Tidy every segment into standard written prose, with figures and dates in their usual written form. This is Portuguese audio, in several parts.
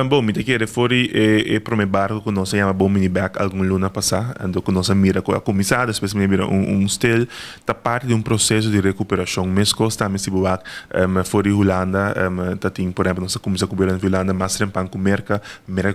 Bom, me te quiere fuori pro me barco con nos se llama bom mini back algum luna passar, ando con nos mira com a comissária, depois me mira stil, tá parte de um processo de recuperação. Mesmo está se buak, fora Holanda, tá tem, por exemplo, nossa comissão governo de Holanda, mas rempan com merca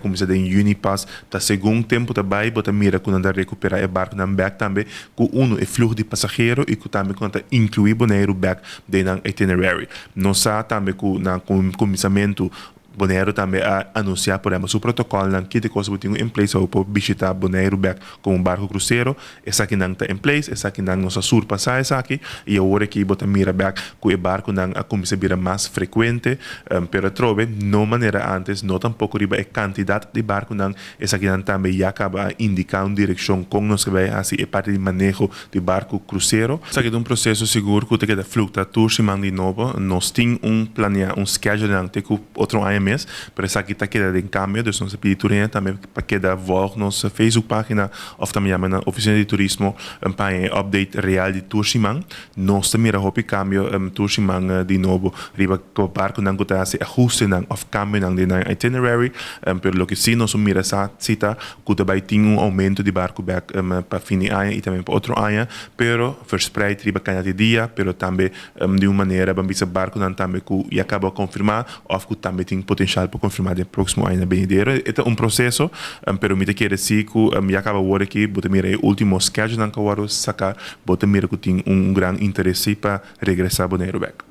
comissão de Unipass, tá segundo tempo tá vai, bota mira com anda recuperar e barco na back também, com é fluxo de passageiro e com também com tá incluir boneiro back de na itinerary. Nossa também com na comissamento Bonaire também a anunciar, por exemplo, o protocolo que de coisa que em place para visitar Bonaire back com um barco cruzeiro, essa aqui não está em place, essa aqui não nossa surpassar essa aqui, e agora que bota mira back com o barco não a começa a vir mais frequente, pero trove, não maneira antes, não tampouco riba a quantidade de barco não, essa aqui não também já acaba a indicar uma direção com nós que vai assim, é parte de manejo de barco cruzeiro. Essa aqui é um processo seguro que tem que fluctuar turma de novo, nós temos planear, schedule não, tem que outro ano mês, pero essa aqui está quedando em câmbio, então nós pedimos também para que da volta nossa Facebook página ou também na oficina de turismo para um update real de Tursimang. Nós também hopi câmbio Tursimang de novo, riba com o barco não está se ajuste não of câmbio não de na itinerary, pero lo que sim nós mira essa cita que também tem aumento de barco back para fim de ano e também para outro ano, pero verspreid riba cada dia, pero também de uma maneira para esse barco não também que acaba confirmar ou que também tem potencial para confirmar no próximo ano venidero. É um processo, pero me te quer dizer que já acaba agora aqui, bota mira o último schedule não que eu sacar, bota mira que tem grande interesse para regressar a Bonaire back.